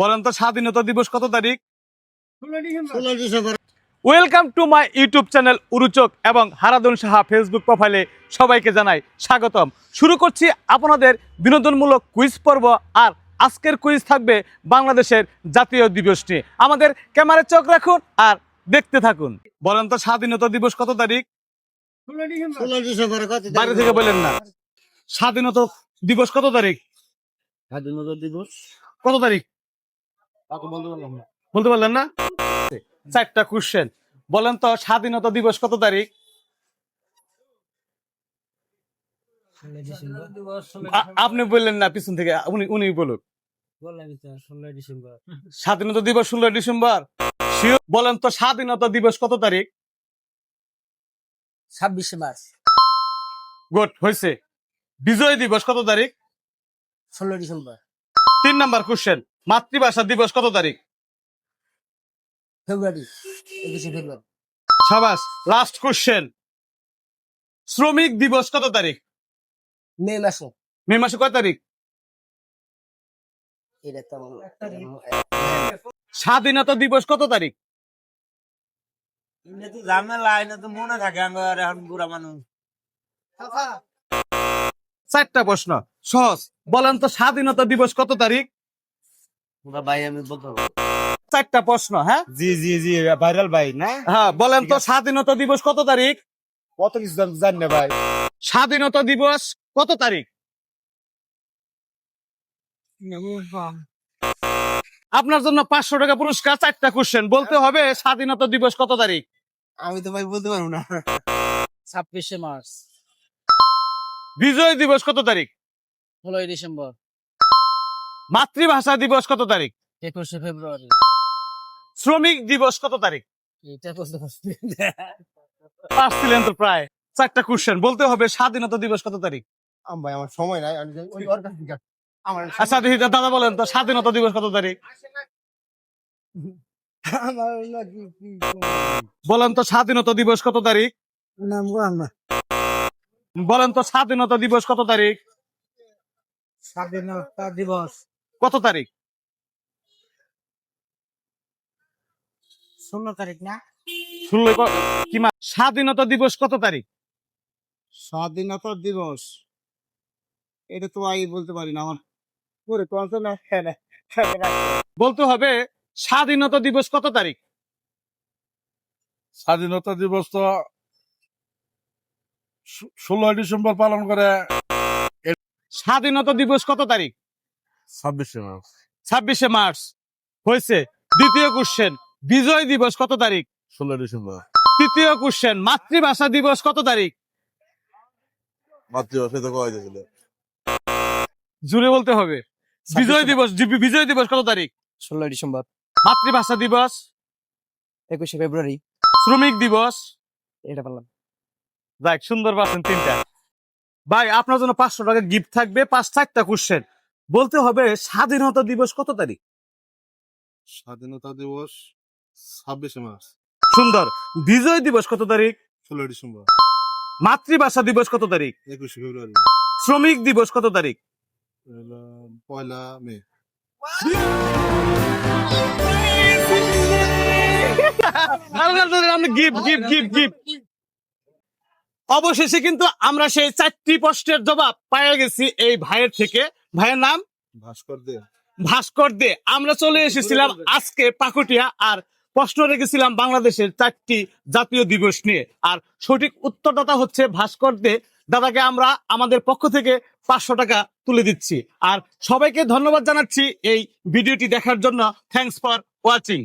বলেন তো স্বাধীনতা দিবস কত তারিখ? 16 December. Welcome to my YouTube channel উরুচক এবং হারাদুন সাহা ফেসবুক প্রোফাইলে সবাইকে জানাই স্বাগতম। শুরু করছি আপনাদের বিনোদনমূলক কুইজ পর্ব। আর আজকের কুইজ থাকবে বাংলাদেশের জাতীয় দিবস নিয়ে। আমাদের ক্যামেরায় চোখ রাখুন আর দেখতে থাকুন। বলেন তো স্বাধীনতা দিবস কত তারিখ? 16 ডিসেম্বর। বাইরে থেকে বলেন না। স্বাধীনতা দিবস কত তারিখ? স্বাধীনতা দিবস কত তারিখ বলতে পারলেন না? চারটা কোশ্চেন। বলেন তো স্বাধীনতা দিবস কত তারিখ? আপনি বললেন না, পিছন থেকে উনি বলুক। 16 ডিসেম্বর। স্বাধীনতা দিবস 16 ডিসেম্বর। Sure? বলেন তো স্বাধীনতা দিবস কত তারিখ? 26 মার্চ। গুড, হয়েছে। বিজয় দিবস কত তারিখ? 16 ডিসেম্বর। 3 number question. মাতৃভাষা দিবস কত তারিখ? ফেব্রুয়ারি 21 ফেব্রুয়ারি। সাবাস। Last question. শ্রমিক দিবস কত তারিখ? মে মাসে। মে মাসে কয় তারিখ? এটা তো স্বাধীনতা দিবস কত তারিখ? এটা তো ঝামেলা, এটা তো মনে থাকে আমার এখন বুড়া মানুষ। চারটা প্রশ্ন, সহজ। বলেন তো স্বাধীনতা দিবস কত তারিখ? ওটা ভাই আমি বলতে চারটা প্রশ্ন, হ্যাঁ জি জি জি ভাইরাল ভাই না হ্যাঁ। বলেন তো স্বাধীনতা দিবস কত তারিখ? কত কিছু জানি না ভাই। স্বাধীনতা দিবস কত তারিখ? আপনার জন্য 500 টাকা পুরস্কার। চারটা কোশ্চেন বলতে হবে। স্বাধীনতা দিবস কত তারিখ? আমি তো ভাই বলতে পারবো না। 26 মার্চ। বিজয় দিবস কত তারিখ? 16 ডিসেম্বর। মাতৃভাষা দিবস কত তারিখ? 21 ফেব্রুয়ারি। শ্রমিক দিবস কত তারিখ? এটা বলতে পারছি। পারছিলেন তো প্রায়। চারটা কোশ্চেন বলতে হবে। স্বাধীনতা দিবস কত তারিখ? ভাই আমার সময় নাই, আমি যাই ওই ওর কাছে জিজ্ঞাসা। আমার আচ্ছা দেখি দাদা, বলেন তো স্বাধীনতা দিবস কত তারিখ? আমার কি বলেন তো স্বাধীনতা দিবস কত তারিখ? নাম বল না। বলেন তো স্বাধীনতা দিবস কত তারিখ? স্বাধীনতা দিবস কত তারিখ? 16 তারিখ না? 16 কি মাস? স্বাধীনতা দিবস কত তারিখ? স্বাধীনতা দিবস এটা তো আমি বলতে পারি না। আমার পুরো কনসার্ন না। হ্যাঁ না, বলতে হবে স্বাধীনতা দিবস কত তারিখ? স্বাধীনতা দিবস তো 16 ডিসেম্বর পালন করে। স্বাধীনতা দিবস কত তারিখ? 26 মার্চ। 26 মার্চ। হয়েছে। দ্বিতীয় কোশ্চেন। বিজয় দিবস কত তারিখ? 16 ডিসেম্বর। তৃতীয় কোশ্চেন। মাতৃভাষা দিবস কত তারিখ? মাতৃভাষা তো কয় দিয়েছিল। জুড়ে বলতে হবে। বিজয় দিবস কত তারিখ? 16 ডিসেম্বর। মাতৃভাষা দিবস। 21 ফেব্রুয়ারি। শ্রমিক দিবস। এটা বললাম। যাক, সুন্দর পাচ্ছেন তিনটা। ভাই আপনার জন্য 500 টাকা গিফট থাকবে। 4টা কোশ্চেন বলতে হবে। স্বাধীনতা দিবস কত তারিখ? স্বাধীনতা দিবস 26 মার্চ। সুন্দর। বিজয় দিবস কত তারিখ? 16 ডিসেম্বর। মাতৃভাষা দিবস কত তারিখ? 21 ফেব্রুয়ারি। শ্রমিক দিবস কত তারিখ? পয়লা মে। অবশেষে কিন্তু আমরা সেই 4টি প্রশ্নের জবাব পেয়ে গেছি এই ভাইয়ের থেকে। ভাইয়ের নাম ভাস্কর দে। আমরা চলে এসেছিলাম আজকে পাকুটিয়া। আর প্রশ্ন রেখেছিলাম বাংলাদেশের 4টি জাতীয় দিবস নিয়ে। আর সঠিক উত্তরদাতা হচ্ছে ভাস্কর দে। দাদাকে আমরা আমাদের পক্ষ থেকে 500 টাকা তুলে দিচ্ছি। আর সবাইকে ধন্যবাদ জানাচ্ছি এই ভিডিওটি দেখার জন্য। Thanks for watching.